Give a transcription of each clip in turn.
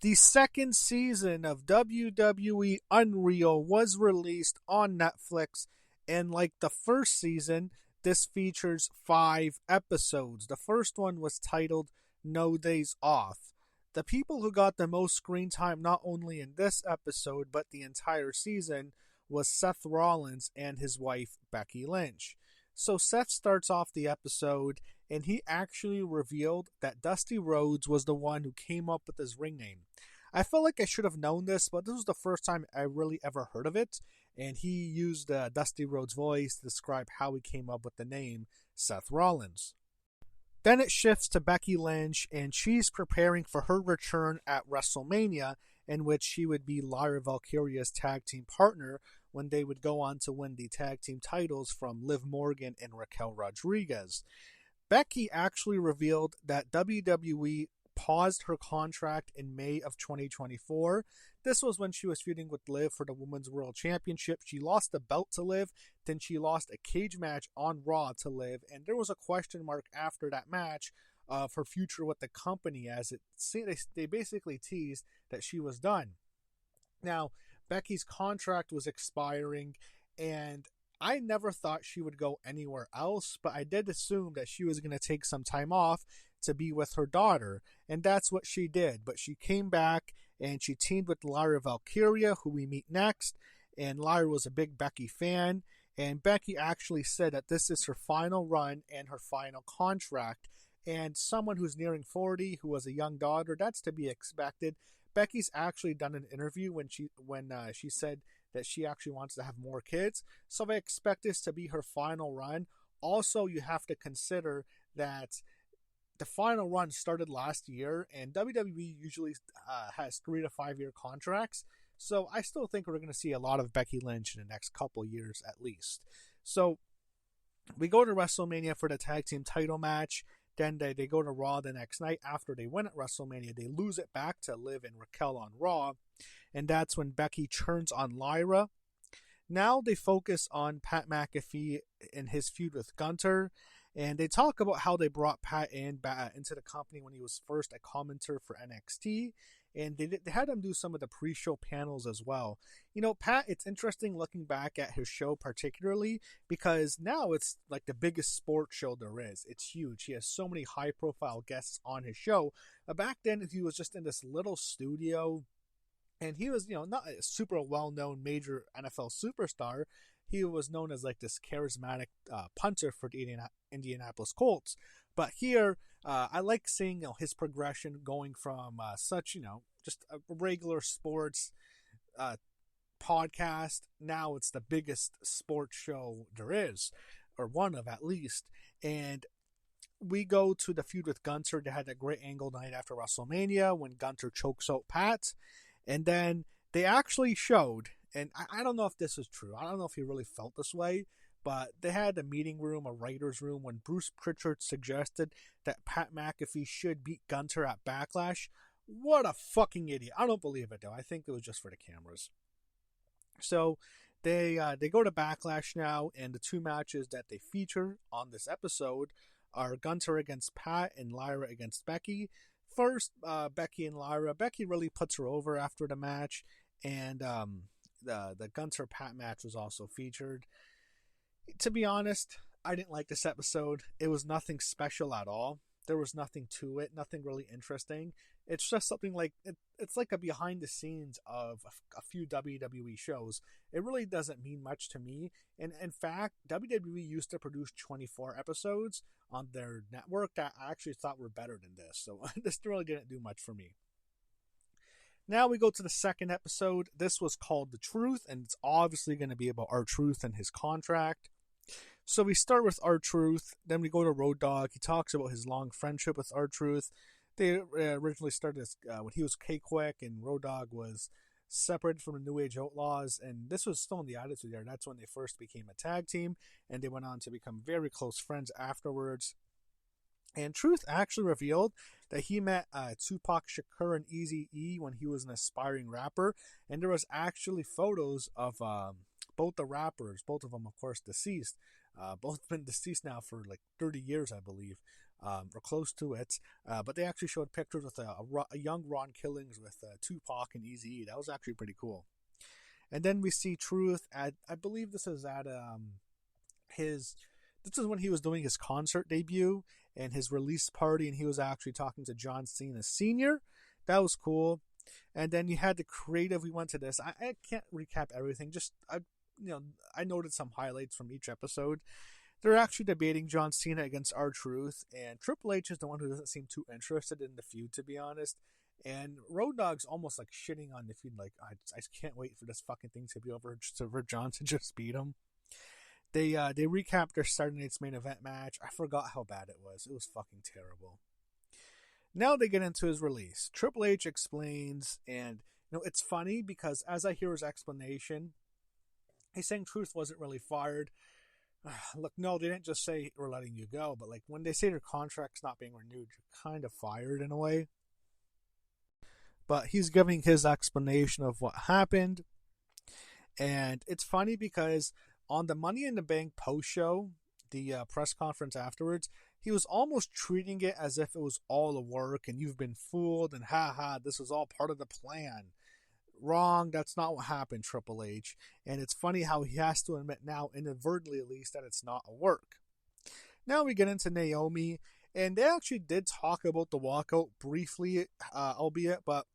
The second season of WWE Unreal was released on Netflix, and like the first season, this features 5 episodes. The first one was titled No Days Off. The people who got the most screen time, not only in this episode but the entire season, was Seth Rollins and his wife Becky Lynch. So Seth starts off the episode, and he actually revealed that Dusty Rhodes was the one who came up with his ring name. I felt like I should have known this, but this was the first time I really ever heard of it, and he used Dusty Rhodes' voice to describe how he came up with the name Seth Rollins. Then it shifts to Becky Lynch, and she's preparing for her return at WrestleMania, in which she would be Lyra Valkyria's tag team partner when they would go on to win the tag team titles from Liv Morgan and Raquel Rodriguez. Becky actually revealed that WWE paused her contract in May of 2024. This was when she was feuding with Liv for the Women's World Championship. She lost the belt to Liv, then she lost a cage match on Raw to Liv, and there was a question mark after that match of her future with the company, as they basically teased that she was done. Now, Becky's contract was expiring, and I never thought she would go anywhere else, but I did assume that she was going to take some time off to be with her daughter, and that's what she did. But she came back, and she teamed with Lyra Valkyria, who we meet next, and Lyra was a big Becky fan, and Becky actually said that this is her final run and her final contract, and someone who's nearing 40, who has a young daughter, that's to be expected. Becky's actually done an interview when she said that she actually wants to have more kids, so I expect this to be her final run. Also, you have to consider that the final run started last year, and WWE usually has 3 to 5 year contracts, so I still think we're going to see a lot of Becky Lynch in the next couple years at least. So we go to WrestleMania for the tag team title match. Then they go to Raw the next night. After they win at WrestleMania, they lose it back to Liv and Raquel on Raw, and that's when Becky turns on Lyra. Now they focus on Pat McAfee and his feud with Gunther, and they talk about how they brought Pat into the company when he was first a commentator for NXT, and they had him do some of the pre-show panels as well. You know, Pat, it's interesting looking back at his show particularly, because now it's like the biggest sports show there is. It's huge. He has so many high-profile guests on his show. Back then, he was just in this little studio, and he was, not a super well-known major NFL superstar. He was known as like this charismatic punter for the Indianapolis Colts. But here, I like seeing his progression going from such just a regular sports podcast. Now it's the biggest sports show there is, or one of at least. And we go to the feud with Gunther. They had a great angle night after WrestleMania when Gunther chokes out Pat. And then they actually showed, and I don't know if this is true. I don't know if he really felt this way, but they had a meeting room, a writer's room, when Bruce Pritchard suggested that Pat McAfee should beat Gunther at Backlash. What a fucking idiot. I don't believe it, though. I think it was just for the cameras. So they go to Backlash now, and the 2 matches that they feature on this episode are Gunther against Pat and Lyra against Becky. First, Becky and Lyra. Becky really puts her over after the match, and the Gunther Pat match was also featured. To be honest, I didn't like this episode. It was nothing special at all. There was nothing to it, nothing really interesting. It's just something like, it's like a behind the scenes of a few WWE shows. It really doesn't mean much to me. And in fact, WWE used to produce 24 episodes on their network that I actually thought were better than this. So this really didn't do much for me. Now we go to the second episode. This was called The Truth, and it's obviously going to be about R-Truth and his contract. So we start with R-Truth, then we go to Road Dogg. He talks about his long friendship with R-Truth. They originally started when he was K-Quick, and Road Dogg was separated from the New Age Outlaws, and this was still in the Attitude Era. That's when they first became a tag team, and they went on to become very close friends afterwards. And Truth actually revealed that he met Tupac Shakur and Eazy-E when he was an aspiring rapper, and there was actually photos of both the rappers, both of them, of course, deceased. Both been deceased now for like 30 years, I believe. or close to it. But they actually showed pictures with a young Ron Killings with Tupac and Eazy-E. That was actually pretty cool. And then we see Truth at, I believe this is at his, this is when he was doing his concert debut and his release party, and he was actually talking to John Cena Sr. That was cool. And then you had the creative. We went to this. I can't recap everything. I noted some highlights from each episode. They're actually debating John Cena against R-Truth, and Triple H is the one who doesn't seem too interested in the feud, to be honest. And Road Dogg's almost like shitting on the feud, like, I can't wait for this fucking thing to be over, for John to just beat him. They recapped their Saturday Night's main event match. I forgot how bad it was. It was fucking terrible. Now they get into his release. Triple H explains, and it's funny because as I hear his explanation, he's saying Truth wasn't really fired. Look, no, they didn't just say we're letting you go, but like when they say their contract's not being renewed, you're kind of fired in a way. But he's giving his explanation of what happened. And it's funny because on the Money in the Bank post show, the press conference afterwards, he was almost treating it as if it was all a work and you've been fooled and this was all part of the plan. Wrong, that's not what happened, Triple H. And it's funny how he has to admit now, inadvertently at least, that it's not a work. Now we get into Naomi, and they actually did talk about the walkout briefly, albeit, but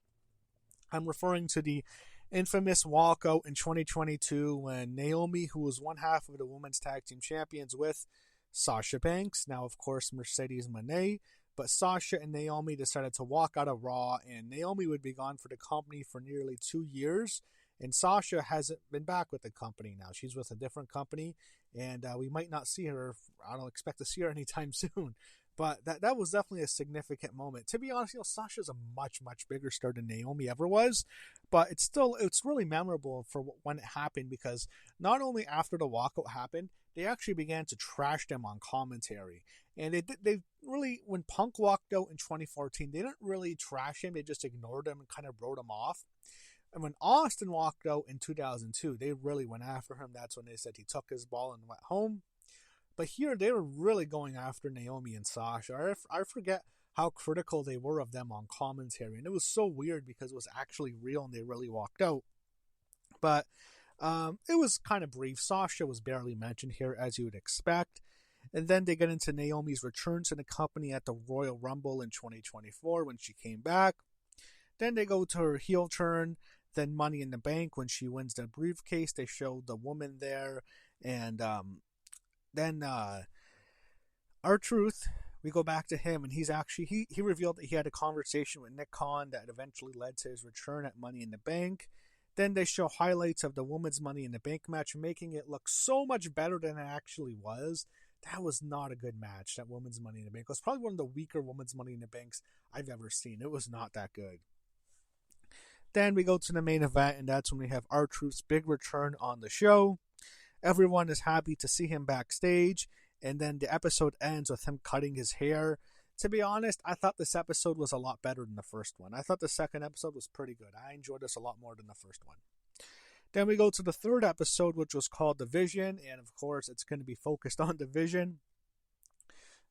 I'm referring to the infamous walkout in 2022 when Naomi, who was one half of the Women's Tag Team Champions with Sasha Banks, now of course Mercedes Moné, but Sasha and Naomi decided to walk out of Raw, and Naomi would be gone for the company for nearly 2 years, and Sasha hasn't been back with the company now. She's with a different company, and we might not see her. I don't expect to see her anytime soon. But that was definitely a significant moment. To be honest, Sasha's a much, much bigger star than Naomi ever was. But it's really memorable for when it happened, because not only after the walkout happened, they actually began to trash them on commentary. And they really, when Punk walked out in 2014, they didn't really trash him. They just ignored him and kind of wrote him off. And when Austin walked out in 2002, they really went after him. That's when they said he took his ball and went home. But here, they were really going after Naomi and Sasha. I forget how critical they were of them on commentary. And it was so weird because it was actually real and they really walked out. But it was kind of brief. Sasha was barely mentioned here, as you would expect. And then they get into Naomi's return to the company at the Royal Rumble in 2024 when she came back. Then they go to her heel turn. Then Money in the Bank when she wins the briefcase. They showed the woman there. And then R-Truth, we go back to him, and he's actually he revealed that he had a conversation with Nick Khan that eventually led to his return at Money in the Bank. Then they show highlights of the women's Money in the Bank match, making it look so much better than it actually was. That was not a good match, that women's Money in the Bank. It was probably one of the weaker women's Money in the Banks I've ever seen. It was not that good. Then we go to the main event, and that's when we have R-Truth's big return on the show. Everyone is happy to see him backstage, and then the episode ends with him cutting his hair. To be honest, I thought this episode was a lot better than the first one. I thought the second episode was pretty good. I enjoyed this a lot more than the first one. Then we go to the third episode, which was called Division, and of course, it's going to be focused on Division.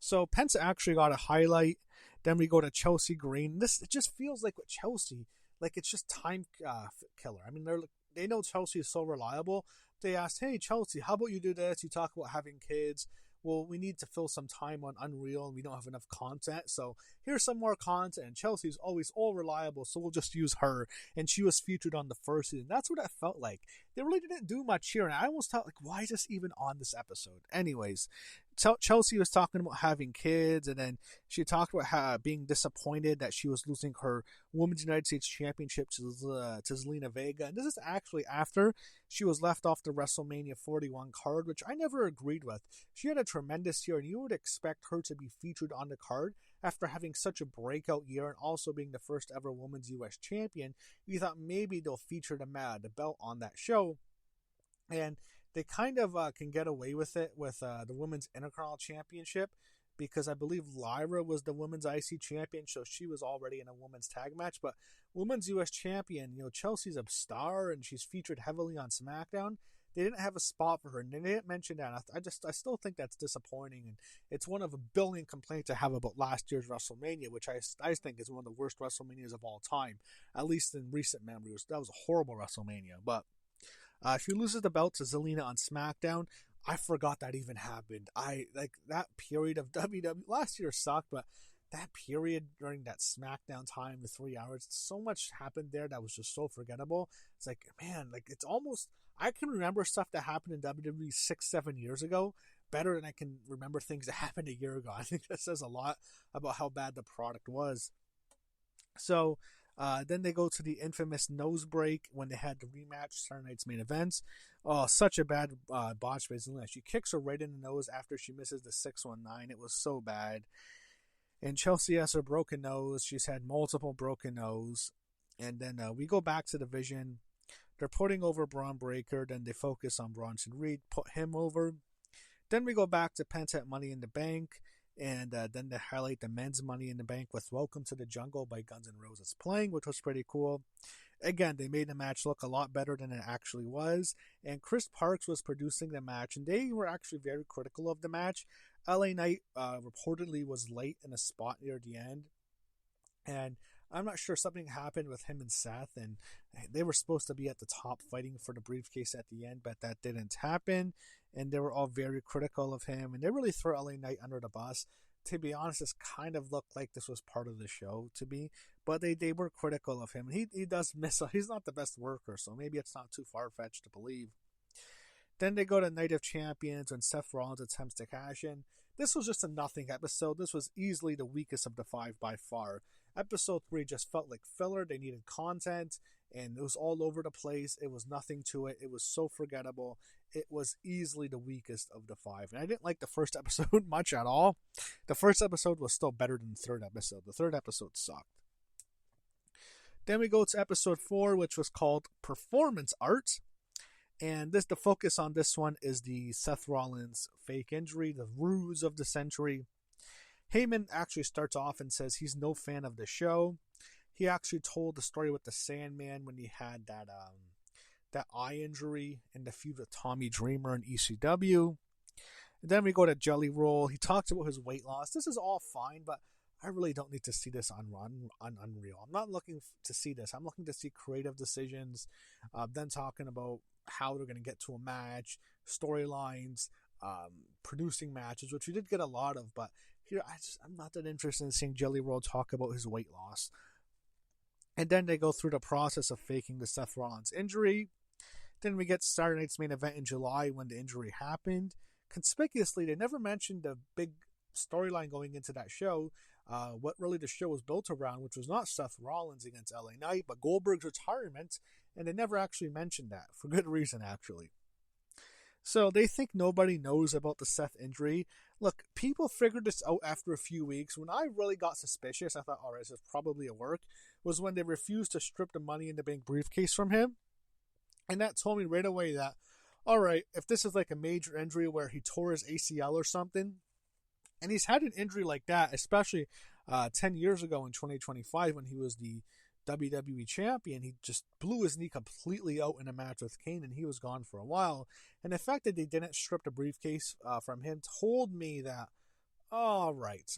So Pence actually got a highlight. Then we go to Chelsea Green. It just feels like with Chelsea, like it's just time killer. I mean, they know Chelsea is so reliable. They asked, hey, Chelsea, how about you do this? You talk about having kids. Well, we need to fill some time on Unreal, and we don't have enough content. So here's some more content. And Chelsea's always all reliable, so we'll just use her. And she was featured on the first season. That's what it felt like. They really didn't do much here. And I almost thought, like, why is this even on this episode? Anyways, Chelsea was talking about having kids, and then she talked about being disappointed that she was losing her Women's United States Championship to Zelina Vega. And this is actually after she was left off the WrestleMania 41 card, which I never agreed with. She had a tremendous year, and you would expect her to be featured on the card after having such a breakout year and also being the first ever Women's U.S. Champion. You thought maybe they'll feature the belt on that show. And they kind of can get away with it with the Women's Intercontinental Championship, because I believe Lyra was the Women's IC Champion, so she was already in a women's tag match. But Women's U.S. Champion, Chelsea's a star, and she's featured heavily on SmackDown. they didn't have a spot for her, and they didn't mention that. I still think that's disappointing, and it's one of a billion complaints I have about last year's WrestleMania, which I think is one of the worst WrestleManias of all time, at least in recent memory. That was a horrible WrestleMania. But she loses the belt to Zelina on SmackDown. I forgot that even happened. I like that period of WWE. Last year sucked, but that period during that SmackDown time, the 3 hours, so much happened there that was just so forgettable. It's like, man, like it's almost, I can remember stuff that happened in WWE 6-7 years ago better than I can remember things that happened a year ago. I think that says a lot about how bad the product was. So then they go to the infamous nose break when they had the rematch, Saturday Night's Main Events. Oh, such a bad botch by Zelina. She kicks her right in the nose after she misses the 619. It was so bad. And Chelsea has her broken nose. She's had multiple broken nose. And then we go back to the Vision. They're putting over Braun Breaker. Then they focus on Bronson Reed, put him over. Then we go back to Penta at Money in the Bank. And then they highlight the men's Money in the Bank with Welcome to the Jungle by Guns N' Roses playing, which was pretty cool. Again, they made the match look a lot better than it actually was. And Chris Parks was producing the match, and they were actually very critical of the match. LA Knight reportedly was late in a spot near the end. And I'm not sure, something happened with him and Seth, and they were supposed to be at the top fighting for the briefcase at the end, but that didn't happen. And they were all very critical of him, and they really threw LA Knight under the bus. To be honest, this kind of looked like this was part of the show to me, but they were critical of him. He does miss, he's not the best worker, so maybe it's not too far-fetched to believe. Then they go to Night of Champions when Seth Rollins attempts to cash in. This was just a nothing episode. This was easily the weakest of the 5 by far. Episode 3 just felt like filler. They needed content, and it was all over the place. It was nothing to it. It was so forgettable. It was easily the weakest of the 5. And I didn't like the first episode much at all. The first episode was still better than the third episode. The third episode sucked. Then we go to episode 4, which was called Performance Art. And the focus on this one is the Seth Rollins fake injury, the ruse of the century. Heyman actually starts off and says he's no fan of the show. He actually told the story with the Sandman when he had that eye injury in the feud with Tommy Dreamer in ECW. And then we go to Jelly Roll. He talks about his weight loss. This is all fine, but I really don't need to see this on Unreal. I'm not looking to see this. I'm looking to see creative decisions. Then talking about how they're going to get to a match, storylines, producing matches, which we did get a lot of, but here I'm not that interested in seeing Jelly Roll talk about his weight loss. And then they go through the process of faking the Seth Rollins injury. Then we get Saturday Night's Main Event in July when the injury happened. Conspicuously, they never mentioned the big storyline going into that show, what really the show was built around, which was not Seth Rollins against LA Knight, but Goldberg's retirement, and they never actually mentioned that, for good reason, actually. So they think nobody knows about the Seth injury. Look, people figured this out after a few weeks. When I really got suspicious, I thought, all right, this is probably a work, was when they refused to strip the Money in the Bank briefcase from him. And that told me right away that, all right, if this is like a major injury where he tore his ACL or something, and he's had an injury like that, especially 10 years ago in 2025 when he was the WWE champion, he just blew his knee completely out in a match with Kane, and he was gone for a while. And the fact that they didn't strip the briefcase from him told me that, all right.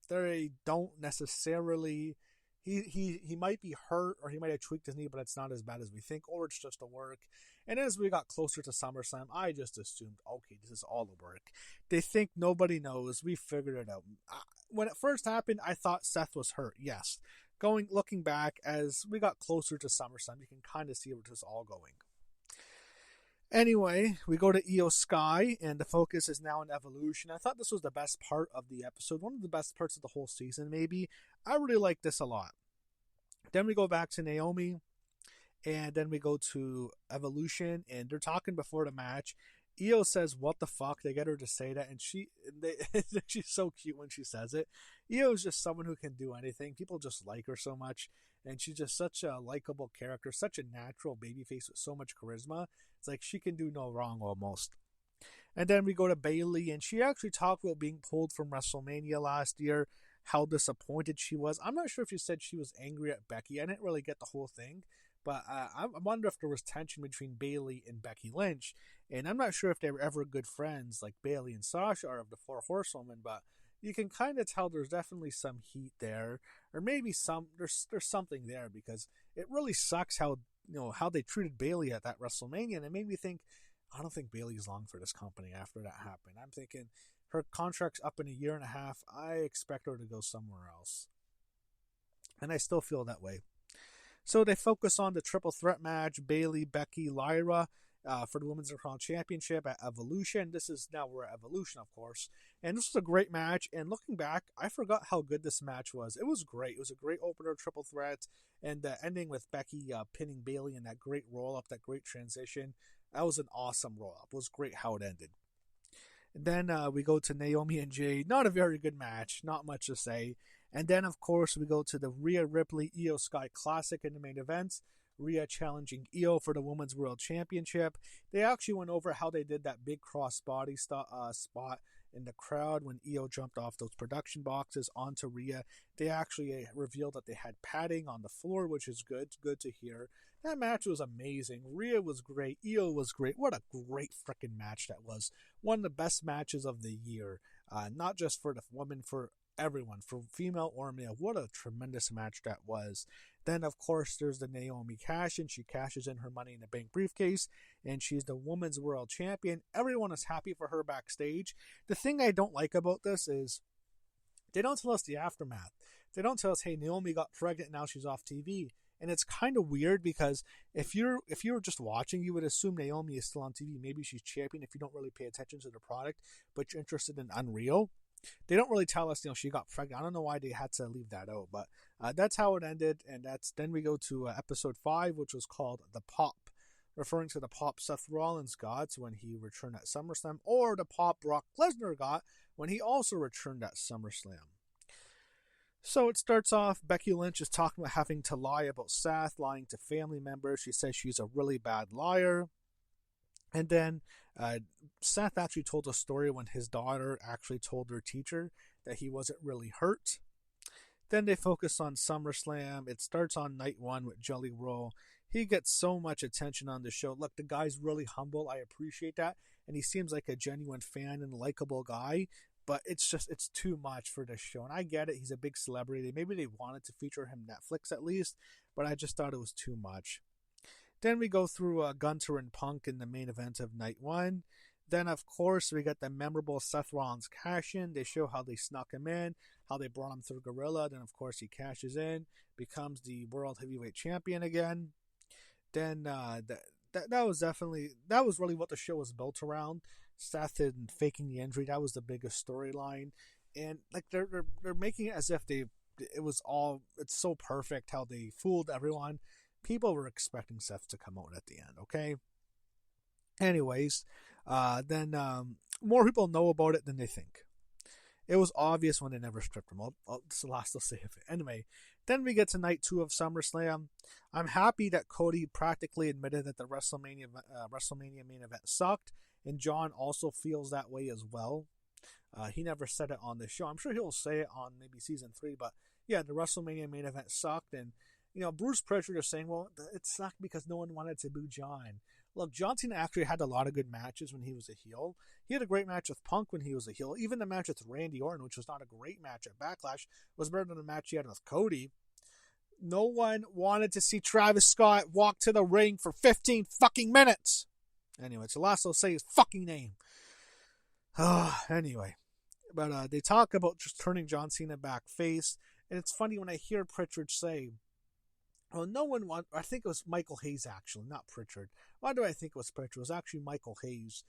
They don't necessarily... He might be hurt, or he might have tweaked his knee, but it's not as bad as we think, or it's just a work. And as we got closer to SummerSlam, I just assumed, okay, this is all a work. They think nobody knows. We figured it out. When it first happened, I thought Seth was hurt. Yes. Looking back, as we got closer to SummerSlam, you can kind of see where this is all going. Anyway, we go to Io Sky, and the focus is now on Evolution. I thought this was the best part of the episode, one of the best parts of the whole season, maybe. I really like this a lot. Then we go back to Naomi, and then we go to Evolution, and they're talking before the match. Io says, "What the fuck?" They get her to say that, and she's so cute when she says it. Io is just someone who can do anything. People just like her so much, and she's just such a likable character, such a natural babyface with so much charisma. It's like she can do no wrong almost. And then we go to Bayley, and she actually talked about being pulled from WrestleMania last year, how disappointed she was. I'm not sure if she said she was angry at Becky. I didn't really get the whole thing, But I wonder if there was tension between Bayley and Becky Lynch, and I'm not sure if they were ever good friends like Bayley and Sasha are of the Four Horsewomen, but you can kind of tell there's definitely some heat there, or maybe there's something there, because it really sucks how they treated Bayley at that WrestleMania, and it made me think, I don't think Bayley's long for this company after that happened. I'm thinking her contract's up in a year and a half. I expect her to go somewhere else, and I still feel that way. So they focus on the triple threat match: Bayley, Becky, Lyra, for the Women's Crown Championship at Evolution. This is now we're at Evolution, of course. And this was a great match. And looking back, I forgot how good this match was. It was great. It was a great opener, triple threat, and the ending with Becky pinning Bayley in that great roll up, that great transition. That was an awesome roll up. It was great how it ended. And then we go to Naomi and Jade. Not a very good match. Not much to say. And then, of course, we go to the Rhea Ripley Io Sky Classic in the main event. Rhea challenging Io for the Women's World Championship. They actually went over how they did that big crossbody spot in the crowd when Io jumped off those production boxes onto Rhea. They actually revealed that they had padding on the floor, which is good. It's good to hear. That match was amazing. Rhea was great. Io was great. What a great freaking match that was. One of the best matches of the year. Not just for the women, for everyone, for female or male. What a tremendous match that was. Then, of course, there's the Naomi cash-in. She cashes in her Money in the Bank briefcase, and she's the Women's World Champion. Everyone is happy for her backstage. The thing I don't like about this is they don't tell us the aftermath. They don't tell us, hey, Naomi got pregnant, now she's off TV. And it's kind of weird, because if you were just watching, you would assume Naomi is still on TV. Maybe she's champion if you don't really pay attention to the product, but you're interested in Unreal. They don't really tell us, she got pregnant. I don't know why they had to leave that out, but that's how it ended. And then we go to episode 5, which was called The Pop, referring to the pop Seth Rollins got when he returned at SummerSlam, or the pop Brock Lesnar got when he also returned at SummerSlam. So it starts off, Becky Lynch is talking about having to lie about Seth, lying to family members. She says she's a really bad liar. And then Seth actually told a story when his daughter actually told her teacher that he wasn't really hurt. Then they focus on SummerSlam. It starts on night 1 with Jelly Roll. He gets so much attention on the show. Look, the guy's really humble. I appreciate that. And he seems like a genuine fan and likable guy. But it's too much for this show. And I get it. He's a big celebrity. Maybe they wanted to feature him Netflix at least. But I just thought it was too much. Then we go through Gunter and Punk in the main event of night 1. Then, of course, we get the memorable Seth Rollins cash-in. They show how they snuck him in, how they brought him through Gorilla. Then, of course, he cashes in, becomes the World Heavyweight Champion again. Then that was really what the show was built around. Seth and faking the injury, that was the biggest storyline. And like they're making it as if it's so perfect how they fooled everyone. People were expecting Seth to come out at the end, okay? Anyways, then more people know about it than they think. It was obvious when they never stripped him. It's the last I'll say of it. Anyway, then we get to night 2 of SummerSlam. I'm happy that Cody practically admitted that the WrestleMania main event sucked, and John also feels that way as well. He never said it on the show. I'm sure he'll say it on maybe season 3, but yeah, the WrestleMania main event sucked, and Bruce Pritchard is saying, well, it sucked because no one wanted to boo John. Look, John Cena actually had a lot of good matches when he was a heel. He had a great match with Punk when he was a heel. Even the match with Randy Orton, which was not a great match at Backlash, was better than the match he had with Cody. No one wanted to see Travis Scott walk to the ring for 15 fucking minutes. Anyway, it's the last I'll say his fucking name. Anyway, but they talk about just turning John Cena back face, and it's funny when I hear Pritchard say, well, I think it was Michael Hayes, actually, not Pritchard. Why do I think it was Pritchard? It was actually Michael Hayes,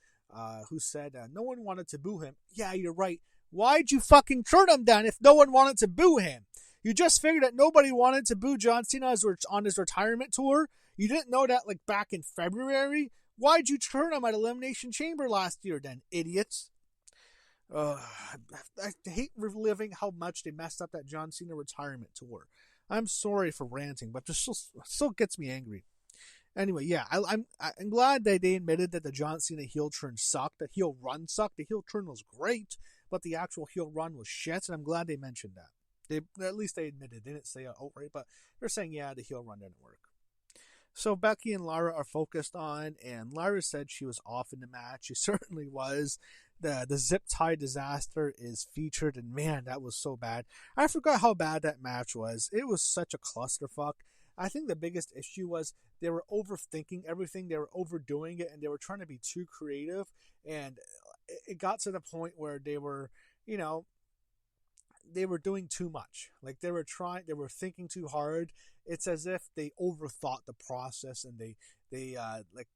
who said no one wanted to boo him. Yeah, you're right. Why'd you fucking turn him down if no one wanted to boo him? You just figured that nobody wanted to boo John Cena on his retirement tour? You didn't know that like back in February? Why'd you turn him at Elimination Chamber last year then, idiots? I hate reliving how much they messed up that John Cena retirement tour. I'm sorry for ranting, but this still gets me angry. Anyway, yeah, I'm glad that they admitted that the John Cena heel turn sucked. The heel run sucked. The heel turn was great, but the actual heel run was shit, and I'm glad they mentioned that. At least they admitted. They didn't say it outright, but they're saying, yeah, the heel run didn't work. So Becky and Lara are focused on, and Lara said she was off in the match. She certainly was. The zip tie disaster is featured, and man, that was so bad. I forgot how bad that match was. It was such a clusterfuck. I think the biggest issue was they were overthinking everything. They were overdoing it, and they were trying to be too creative. And it got to the point where they were, you know, they were doing too much. Like they were thinking too hard. It's as if they overthought the process, and they like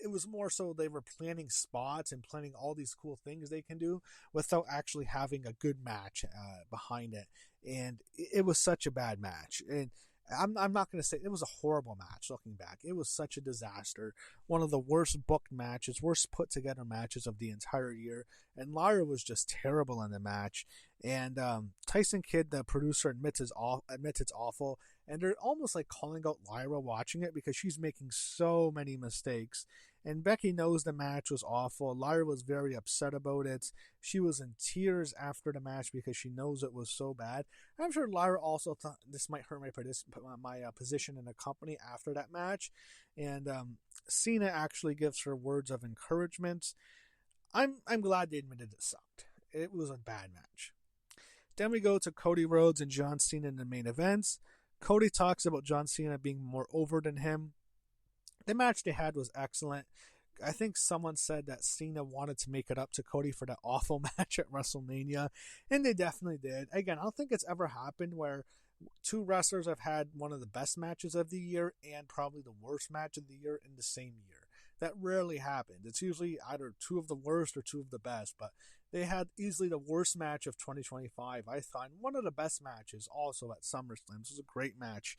it was more so they were planning spots and planning all these cool things they can do without actually having a good match behind it. And it was such a bad match. And I'm not going to say it was a horrible match looking back. It was such a disaster. One of the worst booked matches, worst put together matches of the entire year. And Lara was just terrible in the match. And Tyson Kidd, the producer, admits it's awful. And they're almost like calling out Lyra watching it because she's making so many mistakes. And Becky knows the match was awful. Lyra was very upset about it. She was in tears after the match because she knows it was so bad. I'm sure Lyra also thought this might hurt my position in the company after that match. And Cena actually gives her words of encouragement. I'm glad they admitted it sucked. It was a bad match. Then we go to Cody Rhodes and John Cena in the main events. Cody talks about John Cena being more over than him. The match they had was excellent. I think someone said that Cena wanted to make it up to Cody for that awful match at WrestleMania, and they definitely did. Again, I don't think it's ever happened where two wrestlers have had one of the best matches of the year and probably the worst match of the year in the same year. That rarely happens. It's usually either two of the worst or two of the best, but they had easily the worst match of 2025. I thought one of the best matches also at SummerSlam. This was a great match.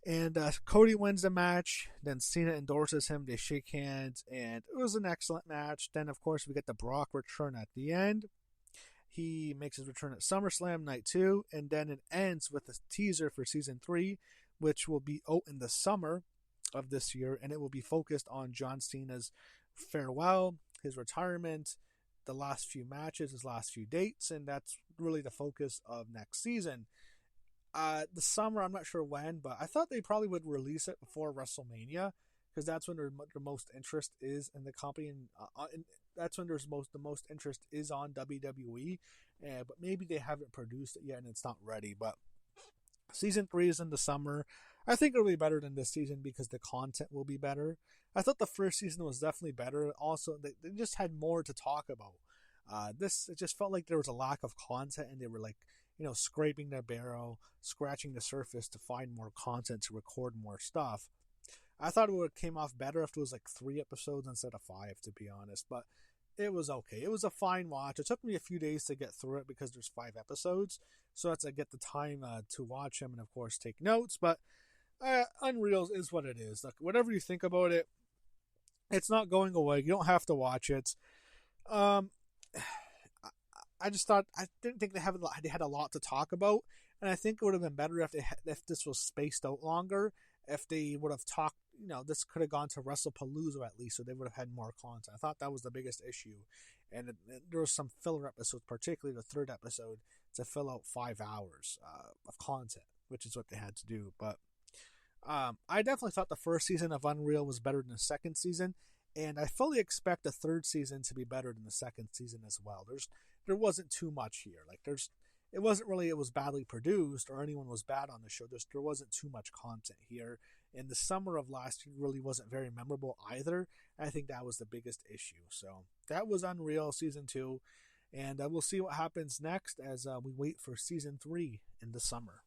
And Cody wins the match. Then Cena endorses him. They shake hands, and it was an excellent match. Then, of course, we get the Brock return at the end. He makes his return at SummerSlam Night 2, and then it ends with a teaser for Season 3, which will be out in the summer of this year, and it will be focused on John Cena's farewell, his retirement, the last few matches, his last few dates, and that's really the focus of next season. The summer, I'm not sure when, but I thought they probably would release it before WrestleMania because that's when their most interest is in the company, and that's when the most interest is on WWE. But maybe they haven't produced it yet and it's not ready. But Season 3 is in the summer. I think it'll be better than this season because the content will be better. I thought the first season was definitely better. Also, they just had more to talk about. It just felt like there was a lack of content, and they were like, scraping their barrel, scratching the surface to find more content to record more stuff. I thought it would have came off better if it was like 3 episodes instead of 5, to be honest. But it was okay. It was a fine watch. It took me a few days to get through it because there's 5 episodes, so that's I get the time to watch them and of course take notes. But Unreal is what it is. Like whatever you think about it, it's not going away. You don't have to watch it. I just thought I didn't think they had a lot to talk about, and I think it would have been better if this was spaced out longer. If they would have talked, this could have gone to WrestlePalooza at least, so they would have had more content. I thought that was the biggest issue, and there was some filler episodes, particularly the 3rd episode, to fill out 5 hours of content, which is what they had to do. But I definitely thought the first season of Unreal was better than the second season, and I fully expect the 3rd season to be better than the 2nd season as well. There wasn't too much here. It wasn't really it was badly produced or anyone was bad on the show. There wasn't too much content here. And the summer of last year really wasn't very memorable either. I think that was the biggest issue. So that was Unreal Season 2. And we'll see what happens next as we wait for Season 3 in the summer.